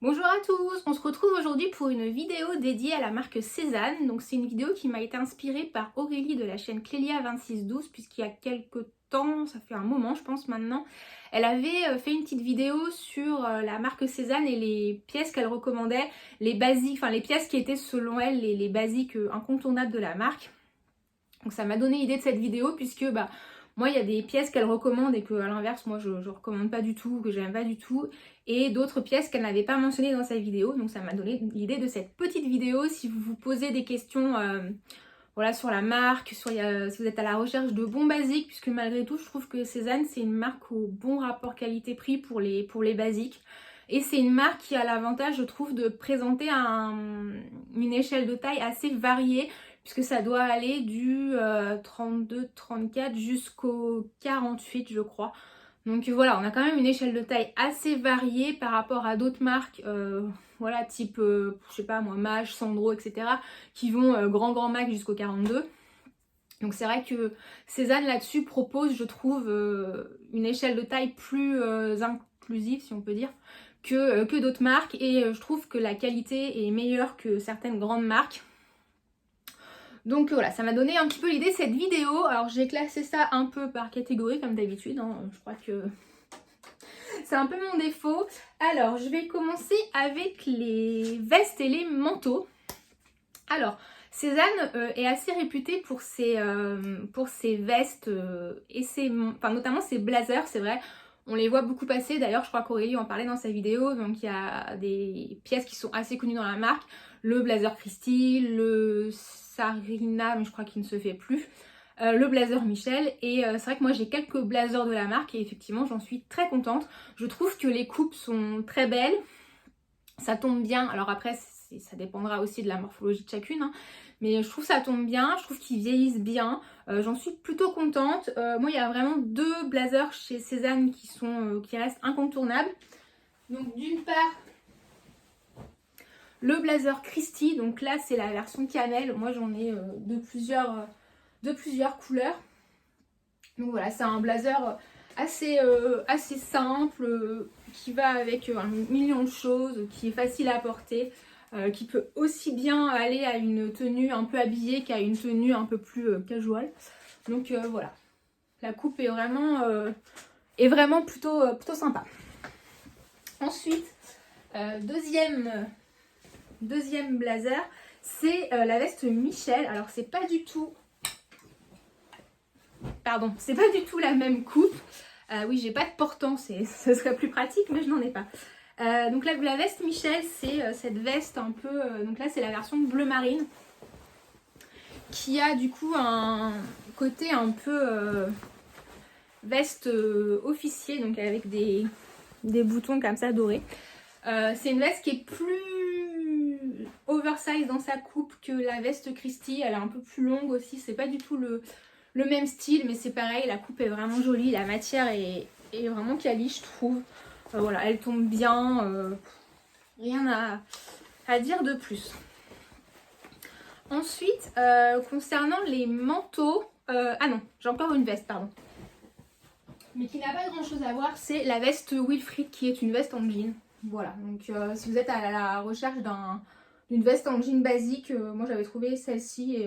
Bonjour à tous, on se retrouve aujourd'hui pour une vidéo dédiée à la marque Sézanne. Donc c'est une vidéo qui m'a été inspirée par Aurélie de la chaîne Clélia2612 puisqu'il y a quelques temps, ça fait un moment je pense maintenant, elle avait fait une petite vidéo sur la marque Sézanne et les pièces qu'elle recommandait, les basiques, enfin les pièces qui étaient selon elle les basiques incontournables de la marque. Donc ça m'a donné l'idée de cette vidéo puisque moi il y a des pièces qu'elle recommande et que à l'inverse moi je recommande pas du tout, que j'aime pas du tout, et d'autres pièces qu'elle n'avait pas mentionnées dans sa vidéo. Donc ça m'a donné l'idée de cette petite vidéo. Si vous vous posez des questions voilà, sur la marque, si vous êtes à la recherche de bons basiques, puisque malgré tout je trouve que Sézanne c'est une marque au bon rapport qualité-prix pour les basiques. Et c'est une marque qui a l'avantage, je trouve, de présenter une échelle de taille assez variée, puisque ça doit aller du 32-34 jusqu'au 48 je crois. Donc voilà, on a quand même une échelle de taille assez variée par rapport à d'autres marques, voilà, type, je sais pas moi, Mage, Sandro, etc., qui vont grand max jusqu'au 42. Donc c'est vrai que Sézanne là-dessus propose, je trouve, une échelle de taille plus inclusive, si on peut dire, que d'autres marques. Et je trouve que la qualité est meilleure que certaines grandes marques. Donc voilà, ça m'a donné un petit peu l'idée de cette vidéo. Alors j'ai classé ça un peu par catégorie comme d'habitude, hein. Je crois que c'est un peu mon défaut. Alors je vais commencer avec les vestes et les manteaux. Alors Sézanne est assez réputée pour ses vestes et notamment ses blazers, c'est vrai. On les voit beaucoup passer, d'ailleurs je crois qu'Aurélie en parlait dans sa vidéo, donc il y a des pièces qui sont assez connues dans la marque. Le blazer Christy, le Sarina, mais je crois qu'il ne se fait plus, le blazer Michel, et c'est vrai que moi j'ai quelques blazers de la marque et effectivement j'en suis très contente. Je trouve que les coupes sont très belles, ça tombe bien, alors après ça dépendra aussi de la morphologie de chacune, hein. Mais je trouve ça tombe bien, je trouve qu'ils vieillissent bien, j'en suis plutôt contente. Moi il y a vraiment deux blazers chez Sézanne qui restent incontournables. Donc d'une part le blazer Christy, donc là c'est la version cannelle, moi j'en ai de plusieurs couleurs. Donc voilà, c'est un blazer assez simple, qui va avec un million de choses, qui est facile à porter, qui peut aussi bien aller à une tenue un peu habillée qu'à une tenue un peu plus casual. Donc voilà, la coupe est vraiment plutôt sympa. Ensuite, deuxième blazer, c'est la veste Michel. Alors c'est pas du tout la même coupe. Oui, j'ai pas de portant, ce serait plus pratique, mais je n'en ai pas. Donc là, la veste Michel, c'est cette veste un peu, donc là c'est la version bleu marine, qui a du coup un côté un peu veste officier, donc avec des boutons comme ça dorés. C'est une veste qui est plus oversize dans sa coupe que la veste Christy. Elle est un peu plus longue aussi, c'est pas du tout le même style, mais c'est pareil, la coupe est vraiment jolie, la matière est vraiment quali, je trouve. Voilà, elle tombe bien, rien à dire de plus. Ensuite, concernant les manteaux, ah non, j'ai encore une veste, pardon, mais qui n'a pas grand chose à voir, c'est la veste Wilfried, qui est une veste en jean. Voilà, donc si vous êtes à la recherche d'une veste en jean basique, moi j'avais trouvé celle-ci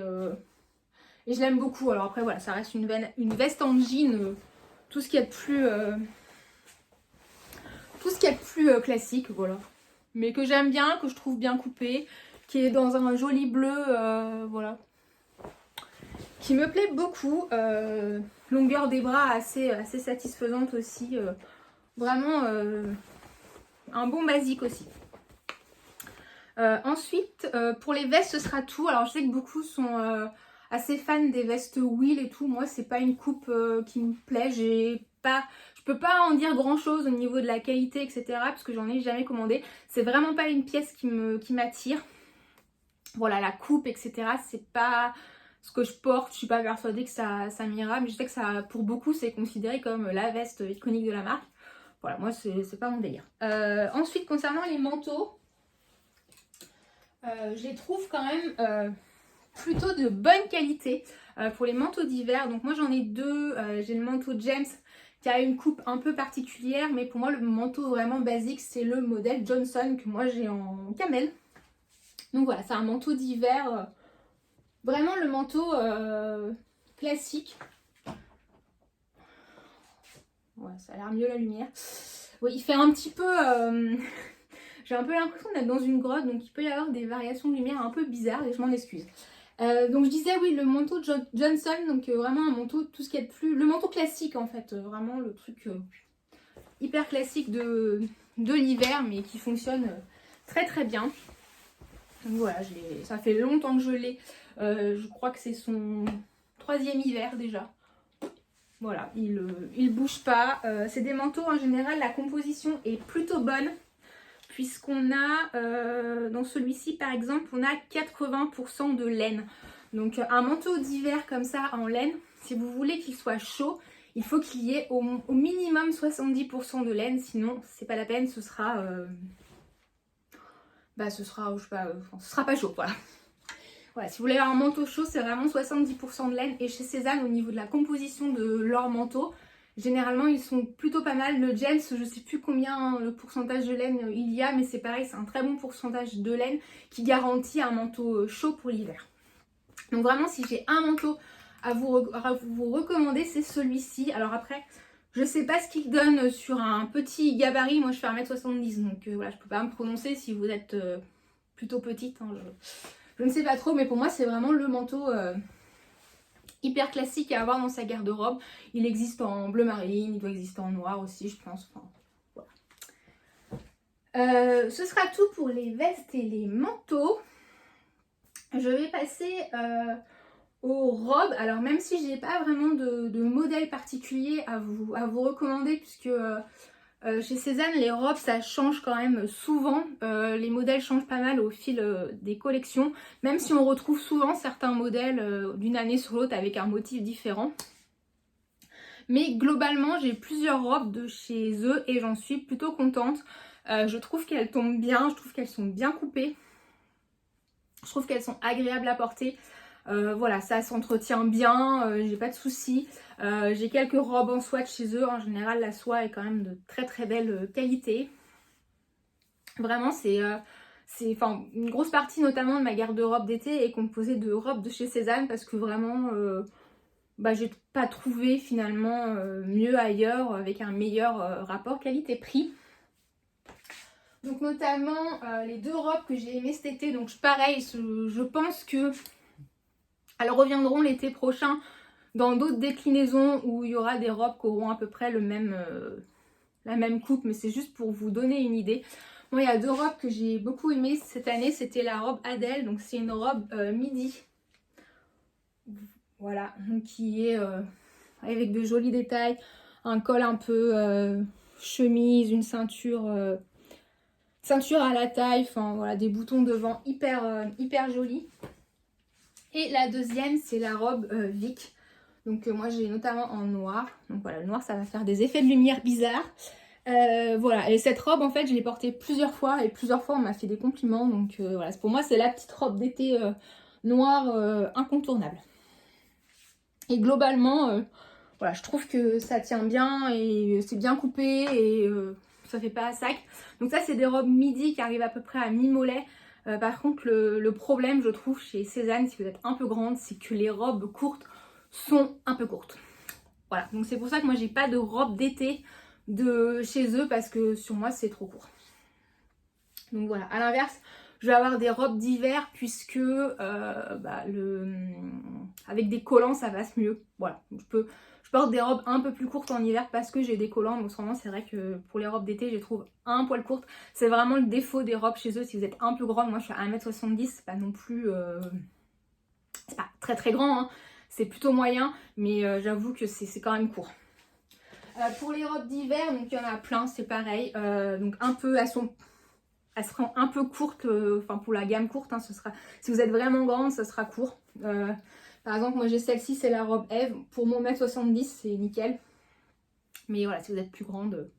et je l'aime beaucoup. Alors après voilà, ça reste une veste en jean, tout ce qu'il y a de plus classique, voilà. Mais que j'aime bien, que je trouve bien coupée, qui est dans un joli bleu, voilà. Qui me plaît beaucoup. Longueur des bras assez satisfaisante aussi. Vraiment un bon basique aussi. Ensuite, pour les vestes, ce sera tout. Alors je sais que beaucoup sont assez fans des vestes Will et tout. Moi, c'est pas une coupe qui me plaît. Je peux pas en dire grand chose au niveau de la qualité, etc. Parce que j'en ai jamais commandé. C'est vraiment pas une pièce qui m'attire. Voilà, la coupe, etc. C'est pas ce que je porte. Je suis pas persuadée que ça m'ira. Mais je sais que ça, pour beaucoup, c'est considéré comme la veste iconique de la marque. Voilà, moi, c'est pas mon délire. Ensuite, concernant les manteaux, je les trouve quand même plutôt de bonne qualité pour les manteaux d'hiver. Donc moi j'en ai deux. J'ai le manteau James qui a une coupe un peu particulière, mais pour moi le manteau vraiment basique c'est le modèle Johnson que moi j'ai en camel. Donc voilà, c'est un manteau d'hiver, vraiment le manteau classique. Ouais, ça a l'air mieux la lumière. Oui, il fait un petit peu... j'ai un peu l'impression d'être dans une grotte, donc il peut y avoir des variations de lumière un peu bizarres et je m'en excuse. Donc je disais oui, le manteau Johnson, donc vraiment un manteau, tout ce qu'il y a de plus... Le manteau classique en fait, vraiment le truc hyper classique de l'hiver, mais qui fonctionne très très bien. Donc voilà, ça fait longtemps que je l'ai. Je crois que c'est son 3e hiver déjà. Voilà, il bouge pas. C'est des manteaux en général, la composition est plutôt bonne. Puisqu'on a, dans celui-ci par exemple, on a 80% de laine. Donc un manteau d'hiver comme ça en laine, si vous voulez qu'il soit chaud, il faut qu'il y ait au minimum 70% de laine. Sinon, c'est pas la peine, ce sera... je sais pas, ce sera pas chaud, voilà. Voilà, si vous voulez avoir un manteau chaud, c'est vraiment 70% de laine. Et chez Cézanne, au niveau de la composition de leur manteau, généralement ils sont plutôt pas mal. Le James, je sais plus combien le pourcentage de laine il y a, mais c'est pareil, c'est un très bon pourcentage de laine qui garantit un manteau chaud pour l'hiver. Donc vraiment, si j'ai un manteau à vous recommander, c'est celui-ci. Alors après, je sais pas ce qu'il donne sur un petit gabarit. Moi je fais 1m70, donc voilà, je peux pas me prononcer si vous êtes plutôt petite, hein, je ne sais pas trop, mais pour moi c'est vraiment le manteau hyper classique à avoir dans sa garde-robe. Il existe en bleu marine, il doit exister en noir aussi je pense. Enfin, voilà. Ce sera tout pour les vestes et les manteaux. Je vais passer aux robes. Alors même si je n'ai pas vraiment de modèle particulier à vous recommander, puisque chez Cézanne, les robes, ça change quand même souvent. Les modèles changent pas mal au fil des collections. Même si on retrouve souvent certains modèles d'une année sur l'autre avec un motif différent. Mais globalement, j'ai plusieurs robes de chez eux et j'en suis plutôt contente. Je trouve qu'elles tombent bien, je trouve qu'elles sont bien coupées. Je trouve qu'elles sont agréables à porter. Voilà, ça s'entretient bien, j'ai pas de soucis. J'ai quelques robes en soie de chez eux. En général, la soie est quand même de très très belle qualité. Vraiment, une grosse partie notamment de ma garde-robe d'été est composée de robes de chez Cézanne parce que vraiment, j'ai pas trouvé finalement mieux ailleurs avec un meilleur rapport qualité-prix. Donc notamment les 2 robes que j'ai aimées cet été. Donc pareil, je pense que elles reviendront l'été prochain dans d'autres déclinaisons où il y aura des robes qui auront à peu près la même coupe, mais c'est juste pour vous donner une idée. Moi, il y a 2 robes que j'ai beaucoup aimées cette année, c'était la robe Adèle, donc c'est une robe midi. Voilà, donc qui est avec de jolis détails, un col un peu chemise, une ceinture à la taille, enfin voilà, des boutons devant hyper jolis. Et la deuxième, c'est la robe Vic. Donc moi j'ai notamment en noir. Donc voilà, le noir ça va faire des effets de lumière bizarres. Voilà, et cette robe en fait je l'ai portée plusieurs fois et plusieurs fois on m'a fait des compliments. Donc voilà, pour moi c'est la petite robe d'été noire incontournable. Et globalement, voilà, je trouve que ça tient bien et c'est bien coupé et ça fait pas sac. Donc ça c'est des robes midi qui arrivent à peu près à mi-mollet. Par contre le problème je trouve chez Cézanne, si vous êtes un peu grande, c'est que les robes courtes sont un peu courtes. Voilà, donc c'est pour ça que moi j'ai pas de robe d'été de chez eux parce que sur moi c'est trop court. Donc voilà, à l'inverse, je vais avoir des robes d'hiver puisque avec des collants ça passe mieux. Voilà, donc je porte des robes un peu plus courtes en hiver parce que j'ai des collants. Donc vraiment c'est vrai que pour les robes d'été je les trouve un poil courtes. C'est vraiment le défaut des robes chez eux. Si vous êtes un peu grande, moi je suis à 1m70, c'est pas non plus... c'est pas très très grand, hein. C'est plutôt moyen, mais j'avoue que c'est quand même court. Pour les robes d'hiver, donc il y en a plein, c'est pareil. Donc un peu, elles seront un peu courtes, enfin pour la gamme courte, hein, si vous êtes vraiment grande, ça sera court. Par exemple, moi j'ai celle-ci, c'est la robe Eve. Pour mon 1m70, c'est nickel. Mais voilà, si vous êtes plus grande,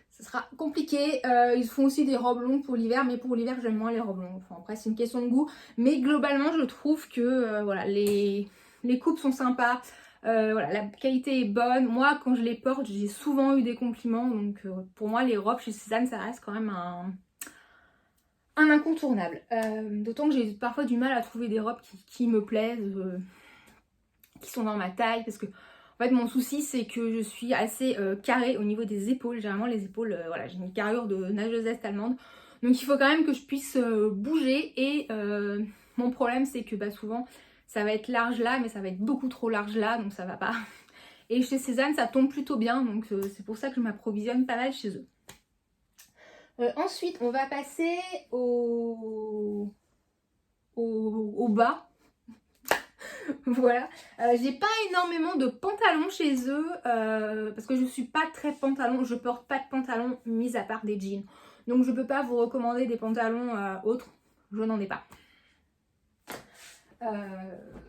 ça sera compliqué. Ils font aussi des robes longues pour l'hiver, mais pour l'hiver j'aime moins les robes longues. Enfin après c'est une question de goût. Mais globalement je trouve que voilà, les coupes sont sympas. Voilà, la qualité est bonne. Moi, quand je les porte, j'ai souvent eu des compliments. Donc pour moi, les robes chez Cézanne, ça reste quand même un incontournable. D'autant que j'ai parfois du mal à trouver des robes qui me plaisent, qui sont dans ma taille. Parce que en fait, mon souci, c'est que je suis assez carrée au niveau des épaules. Généralement, les épaules, voilà, j'ai une carrure de nageuse est allemande. Donc il faut quand même que je puisse bouger. Et mon problème, c'est que souvent, ça va être large là, mais ça va être beaucoup trop large là, donc ça va pas. Et chez Cézanne, ça tombe plutôt bien, donc c'est pour ça que je m'approvisionne pas mal chez eux. Ensuite, on va passer au bas. Voilà. J'ai pas énormément de pantalons chez eux, parce que je suis pas très pantalon, je porte pas de pantalons mis à part des jeans. Donc je peux pas vous recommander des pantalons autres, je n'en ai pas.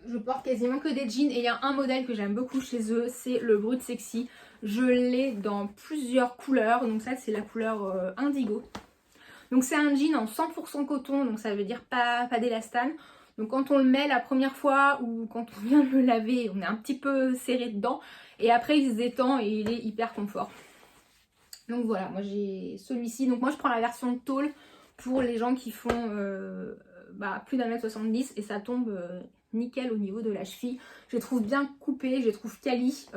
Je porte quasiment que des jeans et il y a un modèle que j'aime beaucoup chez eux, c'est le Brut Sexy. Je l'ai dans plusieurs couleurs, donc ça c'est la couleur indigo. Donc c'est un jean en 100% coton, donc ça veut dire pas d'élastane. Donc quand on le met la première fois ou quand on vient de le laver, on est un petit peu serré dedans. Et après il se détend et il est hyper confort. Donc voilà, moi j'ai celui-ci. Donc moi je prends la version tôle pour les gens qui font plus d'1m70 et ça tombe nickel au niveau de la cheville. Je les trouve bien coupés, je les trouve quali.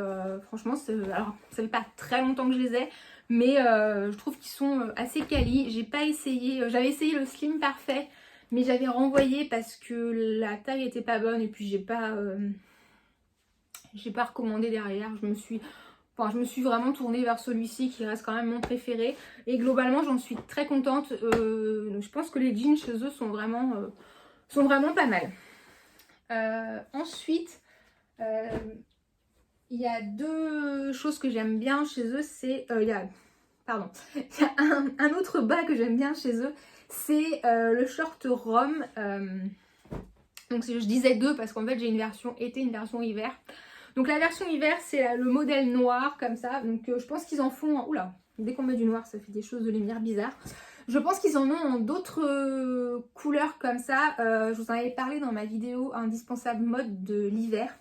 Franchement, alors ça fait pas très longtemps que je les ai, mais je trouve qu'ils sont assez quali. J'ai pas essayé, j'avais essayé le slim parfait, mais j'avais renvoyé parce que la taille était pas bonne et puis j'ai pas recommandé derrière. Je me suis vraiment tournée vers celui-ci qui reste quand même mon préféré. Et globalement, j'en suis très contente. Donc je pense que les jeans chez eux sont vraiment pas mal. Ensuite, il y a deux choses que j'aime bien chez eux. C'est... il y a un autre bas que j'aime bien chez eux. C'est le short Rome. Donc je disais deux parce qu'en fait j'ai une version été, une version hiver. Donc la version hiver, c'est le modèle noir comme ça. Donc je pense qu'ils en font... Oula, dès qu'on met du noir, ça fait des choses de lumière bizarres. Je pense qu'ils en ont en d'autres couleurs comme ça. Je vous en avais parlé dans ma vidéo indispensable mode de l'hiver.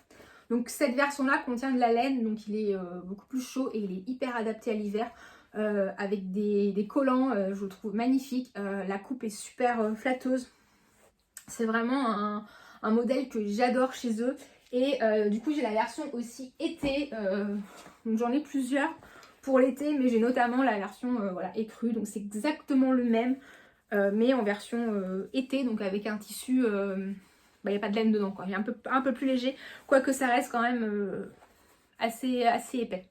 Donc cette version-là contient de la laine, donc il est beaucoup plus chaud et il est hyper adapté à l'hiver. Avec des collants, je le trouve magnifique. La coupe est super flatteuse. C'est vraiment un modèle que j'adore chez eux. Et du coup j'ai la version aussi été, donc j'en ai plusieurs pour l'été, mais j'ai notamment la version écrue, donc c'est exactement le même, mais en version été, donc avec un tissu, il n'y a pas de laine dedans, quoi. Il est un peu plus léger, quoique ça reste quand même assez épais.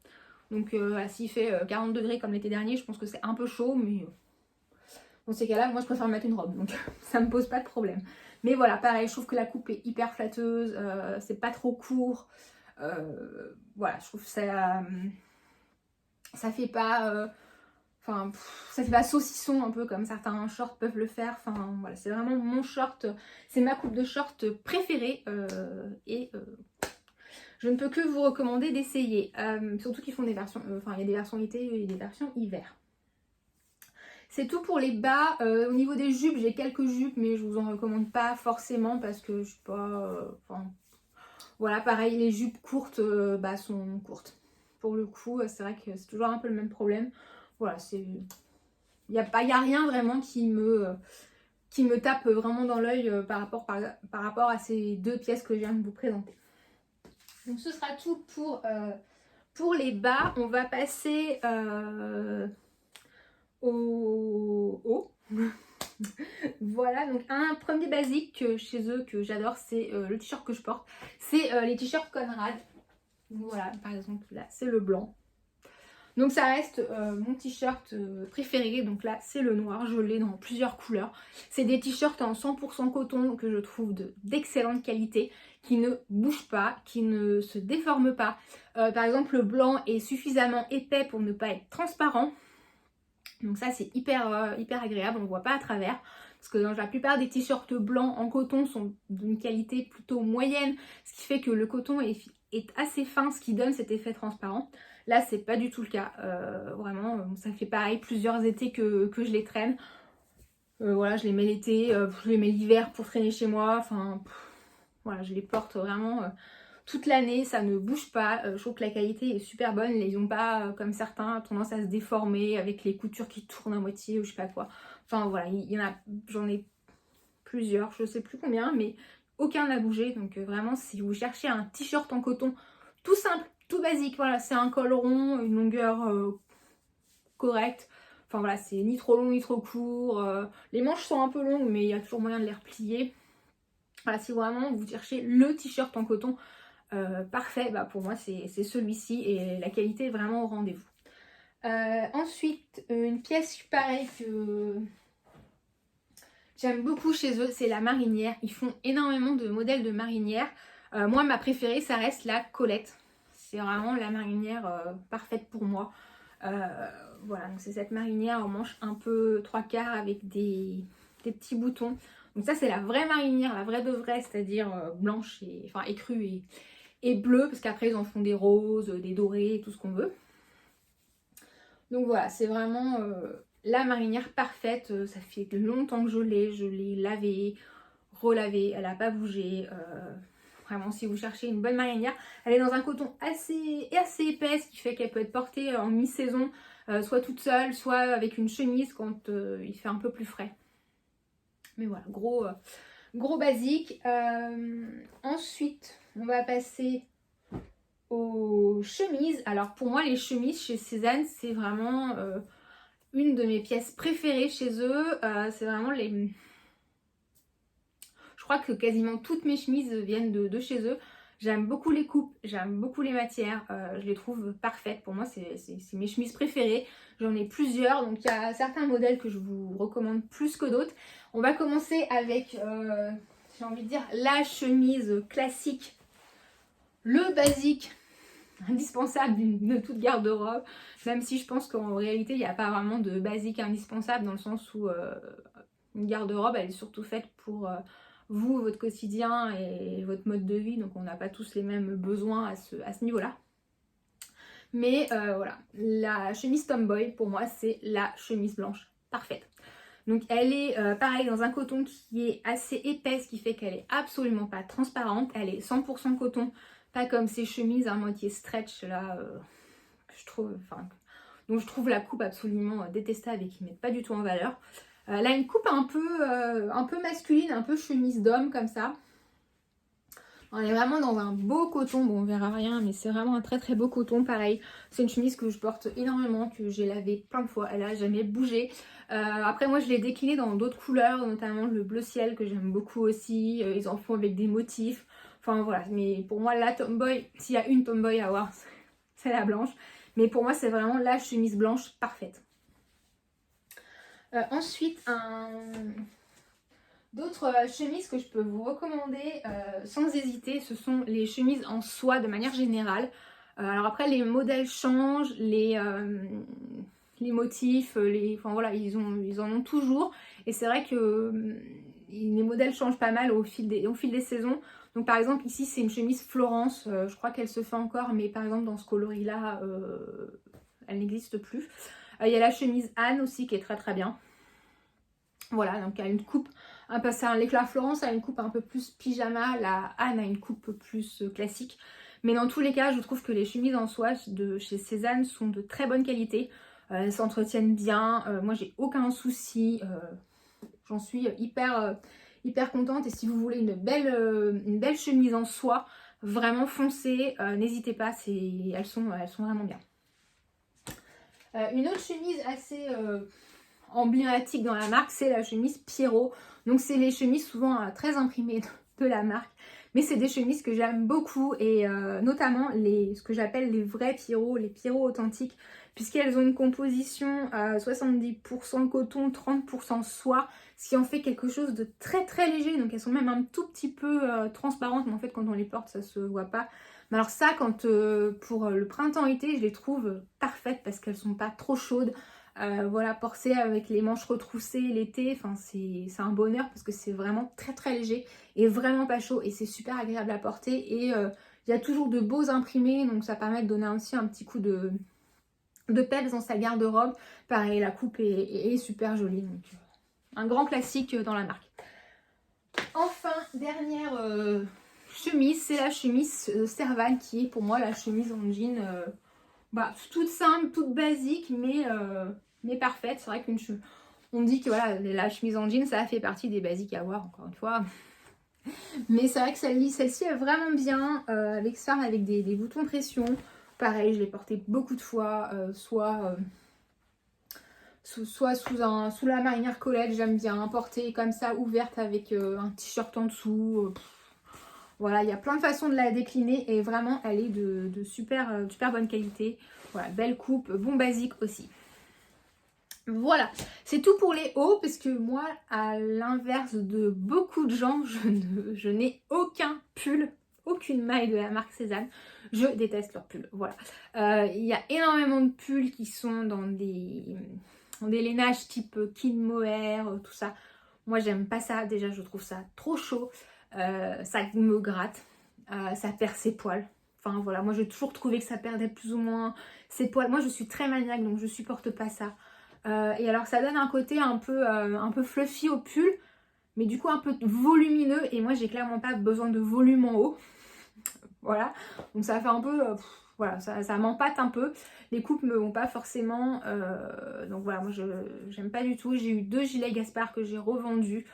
Donc s'il fait 40 degrés comme l'été dernier, je pense que c'est un peu chaud, mais dans ces cas-là, moi je préfère mettre une robe, donc ça me pose pas de problème. Mais voilà, pareil, je trouve que la coupe est hyper flatteuse, c'est pas trop court. Voilà, je trouve que ça fait pas... ça fait pas saucisson un peu comme certains shorts peuvent le faire. Enfin voilà, c'est vraiment mon short, c'est ma coupe de short préférée. Et je ne peux que vous recommander d'essayer. Surtout qu'ils font des versions... il y a des versions été et des versions hiver. C'est tout pour les bas. Au niveau des jupes, j'ai quelques jupes, mais je vous en recommande pas forcément parce que je sais pas... voilà, pareil, les jupes courtes sont courtes. Pour le coup, c'est vrai que c'est toujours un peu le même problème. Voilà, il n'y a rien vraiment qui me tape vraiment dans l'œil par rapport à ces deux pièces que je viens de vous présenter. Donc ce sera tout pour les bas. On va passer... au haut. Voilà, donc un premier basique chez eux que j'adore, c'est le t-shirt que je porte. C'est les t-shirts Conrad. Voilà, par exemple là, c'est le blanc. Donc ça reste mon t-shirt préféré. Donc là, c'est le noir. Je l'ai dans plusieurs couleurs. C'est des t-shirts en 100% coton que je trouve d'excellente qualité, qui ne bougent pas, qui ne se déforment pas. Par exemple, le blanc est suffisamment épais pour ne pas être transparent. Donc ça c'est hyper agréable, on ne voit pas à travers. Parce que dans la plupart des t-shirts blancs en coton sont d'une qualité plutôt moyenne. Ce qui fait que le coton est assez fin, ce qui donne cet effet transparent. Là c'est pas du tout le cas. Vraiment, ça fait pareil plusieurs étés que je les traîne. Voilà, je les mets l'été, je les mets l'hiver pour traîner chez moi. Enfin, voilà, je les porte vraiment toute l'année, ça ne bouge pas. Je trouve que la qualité est super bonne. Ils n'ont pas, comme certains, tendance à se déformer avec les coutures qui tournent à moitié ou je sais pas quoi. Enfin voilà, il y en a, j'en ai plusieurs, je sais plus combien, mais aucun n'a bougé. Donc vraiment, si vous cherchez un t-shirt en coton tout simple, tout basique, voilà, c'est un col rond, une longueur correcte. Enfin voilà, c'est ni trop long ni trop court. Les manches sont un peu longues, mais il y a toujours moyen de les replier. Voilà, si vraiment vous cherchez le t-shirt en coton parfait, bah pour moi c'est celui-ci et la qualité est vraiment au rendez-vous. Ensuite, une pièce pareille que j'aime beaucoup chez eux, c'est la marinière. Ils font énormément de modèles de marinière. Moi, ma préférée, ça reste la Colette. C'est vraiment la marinière parfaite pour moi. Voilà, donc c'est cette marinière en manche un peu 3/4 avec des petits boutons. Donc ça, c'est la vraie marinière, la vraie de vraie, c'est-à-dire blanche et enfin écrue et bleue, parce qu'après ils en font des roses, des dorés, tout ce qu'on veut. Donc voilà, c'est vraiment la marinière parfaite. Ça fait longtemps que je l'ai lavée, relavée, elle n'a pas bougé. Vraiment, si vous cherchez une bonne marinière, elle est dans un coton assez épais, ce qui fait qu'elle peut être portée en mi-saison, soit toute seule, soit avec une chemise quand il fait un peu plus frais. Mais voilà, gros basique. Ensuite, on va passer aux chemises. Alors pour moi, les chemises chez Cézanne, c'est vraiment une de mes pièces préférées chez eux. C'est vraiment les... Je crois que quasiment toutes mes chemises viennent de chez eux. J'aime beaucoup les coupes, j'aime beaucoup les matières, je les trouve parfaites. Pour moi, c'est mes chemises préférées. J'en ai plusieurs, donc il y a certains modèles que je vous recommande plus que d'autres. On va commencer avec, j'ai envie de dire, la chemise classique, le basique, indispensable de toute garde-robe. Même si je pense qu'en réalité, il n'y a pas vraiment de basique indispensable dans le sens où une garde-robe, elle est surtout faite pour... vous, votre quotidien et votre mode de vie, donc on n'a pas tous les mêmes besoins à ce niveau-là. Mais voilà, la chemise Tomboy, pour moi, c'est la chemise blanche parfaite. Donc elle est pareil dans un coton qui est assez épais, ce qui fait qu'elle est absolument pas transparente. Elle est 100% coton, pas comme ces chemises à moitié stretch là, je trouve, dont je trouve la coupe absolument détestable et qui ne mettent pas du tout en valeur. Elle a une coupe un peu masculine, un peu chemise d'homme comme ça. On est vraiment dans un beau coton, bon on verra rien, mais c'est vraiment un très beau coton, pareil. C'est une chemise que je porte énormément, que j'ai lavée plein de fois, elle a jamais bougé. Après moi je l'ai déclinée dans d'autres couleurs, notamment le bleu ciel que j'aime beaucoup aussi. Ils en font avec des motifs, enfin voilà. Mais pour moi la Tomboy, s'il y a une Tomboy à avoir, c'est la blanche. Mais pour moi c'est vraiment la chemise blanche parfaite. Ensuite, d'autres chemises que je peux vous recommander sans hésiter, ce sont les chemises en soie de manière générale. Alors après, les modèles changent, les motifs, enfin voilà, ils en ont toujours. Et c'est vrai que les modèles changent pas mal au fil des saisons. Donc par exemple, ici, c'est une chemise Florence. Je crois qu'elle se fait encore, mais par exemple, dans ce coloris-là, elle n'existe plus. Il y a la chemise Anne aussi qui est très bien. Voilà, donc elle a une coupe un peu, l'éclat Florence a une coupe un peu plus pyjama, la Anne a une coupe plus classique. Mais dans tous les cas, je trouve que les chemises en soie de chez Cézanne sont de très bonne qualité. Elles s'entretiennent bien. Moi, j'ai aucun souci. J'en suis hyper contente. Et si vous voulez une belle chemise en soie, vraiment foncez. N'hésitez pas, elles sont vraiment bien. Une autre chemise assez emblématique dans la marque, c'est la chemise Pierrot. Donc c'est les chemises souvent très imprimées de la marque, mais c'est des chemises que j'aime beaucoup et notamment ce que j'appelle les vrais Pierrot, les Pierrot authentiques, puisqu'elles ont une composition à 70% coton, 30% soie, ce qui en fait quelque chose de très léger. Donc elles sont même un tout petit peu transparentes, mais en fait quand on les porte ça se voit pas. Mais alors ça, pour le printemps-été, je les trouve parfaites parce qu'elles sont pas trop chaudes. Voilà, porter avec les manches retroussées l'été, enfin c'est un bonheur parce que c'est vraiment très léger et vraiment pas chaud et c'est super agréable à porter et il y a toujours de beaux imprimés, donc ça permet de donner aussi un petit coup de peps dans sa garde-robe. Pareil, la coupe est super jolie, donc un grand classique dans la marque. Enfin, dernière chemise, c'est la chemise Servan qui est pour moi la chemise en jean toute simple, toute basique, mais parfaite. C'est vrai on dit que voilà, la chemise en jean, ça fait partie des basiques à avoir, encore une fois. Mais c'est vrai que celle-ci est vraiment bien, avec ça, avec des boutons pression. Pareil, je l'ai portée beaucoup de fois, soit sous la marinière Colette, j'aime bien porter comme ça, ouverte avec un t-shirt en dessous. Voilà, il y a plein de façons de la décliner et vraiment elle est de super bonne qualité. Voilà, belle coupe, bon basique aussi. Voilà, c'est tout pour les hauts parce que moi, à l'inverse de beaucoup de gens, je n'ai aucun pull, aucune maille de la marque Sézanne. Je déteste leurs pulls, voilà. Il y a énormément de pulls qui sont dans des lainages type Kin Mohair, tout ça. Moi, j'aime pas ça. Déjà, je trouve ça trop chaud. Ça me gratte. Ça perd ses poils. Enfin, voilà. Moi, j'ai toujours trouvé que ça perdait plus ou moins ses poils. Moi, je suis très maniaque, donc je supporte pas ça. Et alors, ça donne un côté un peu fluffy au pull, mais du coup, un peu volumineux. Et moi, j'ai clairement pas besoin de volume en haut. Voilà. Donc, ça fait un peu... voilà, ça m'empâte un peu. Les coupes me vont pas forcément. Donc voilà, moi j'aime pas du tout. J'ai eu 2 gilets Gaspard que j'ai revendus.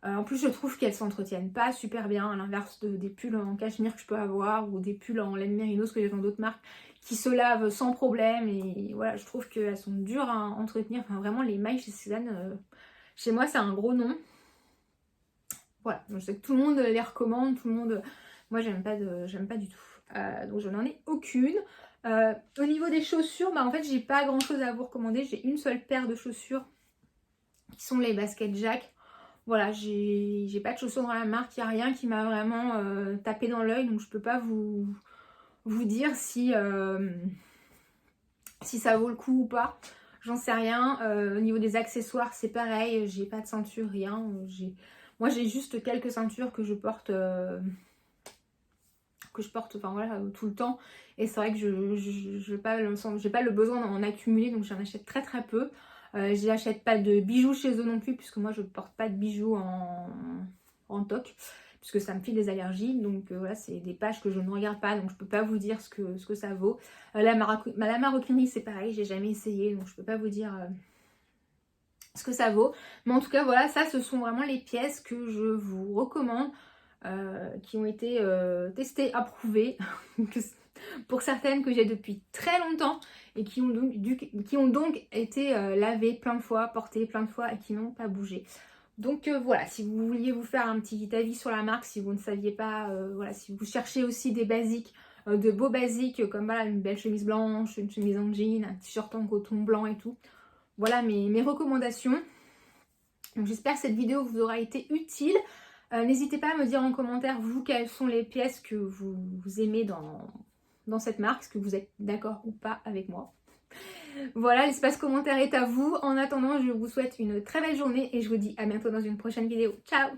En plus, je trouve qu'elles s'entretiennent pas super bien, à l'inverse des pulls en cachemire que je peux avoir ou des pulls en laine mérinos que j'ai dans d'autres marques qui se lavent sans problème. Et voilà, je trouve qu'elles sont dures à entretenir. Enfin, vraiment, les mailles chez Sézanne, chez moi, c'est un gros nom. Voilà, je sais que tout le monde les recommande, tout le monde. Moi, j'aime pas du tout. Donc je n'en ai aucune. Au niveau des chaussures, en fait j'ai pas grand chose à vous recommander. J'ai une seule paire de chaussures qui sont les baskets Jack. Voilà, j'ai pas de chaussures dans la marque, il n'y a rien qui m'a vraiment tapé dans l'œil, donc je peux pas vous dire si ça vaut le coup ou pas. J'en sais rien. Au niveau des accessoires, c'est pareil, j'ai pas de ceinture, rien. Moi j'ai juste quelques ceintures que je porte enfin voilà, tout le temps, et c'est vrai que je n'ai pas le besoin d'en accumuler, donc j'en achète très très peu. Je n'achète pas de bijoux chez eux non plus, puisque moi je ne porte pas de bijoux en toc, puisque ça me file des allergies. Donc voilà, c'est des pages que je ne regarde pas, donc je peux pas vous dire ce que ça vaut. La maroquinerie, c'est pareil, j'ai jamais essayé, donc je peux pas vous dire ce que ça vaut. Mais en tout cas voilà, ça ce sont vraiment les pièces que je vous recommande, qui ont été testées, approuvées pour certaines que j'ai depuis très longtemps et qui ont donc été lavées plein de fois, portées plein de fois et qui n'ont pas bougé. Donc voilà, si vous vouliez vous faire un petit avis sur la marque, si vous ne saviez pas, voilà, si vous cherchez aussi des basiques, de beaux basiques comme voilà, une belle chemise blanche, une chemise en jean, un t-shirt en coton blanc et tout, voilà mes recommandations. Donc j'espère que cette vidéo vous aura été utile. N'hésitez pas à me dire en commentaire, vous, quelles sont les pièces que vous aimez dans cette marque, est-ce que vous êtes d'accord ou pas avec moi. Voilà, l'espace commentaire est à vous. En attendant, je vous souhaite une très belle journée et je vous dis à bientôt dans une prochaine vidéo. Ciao!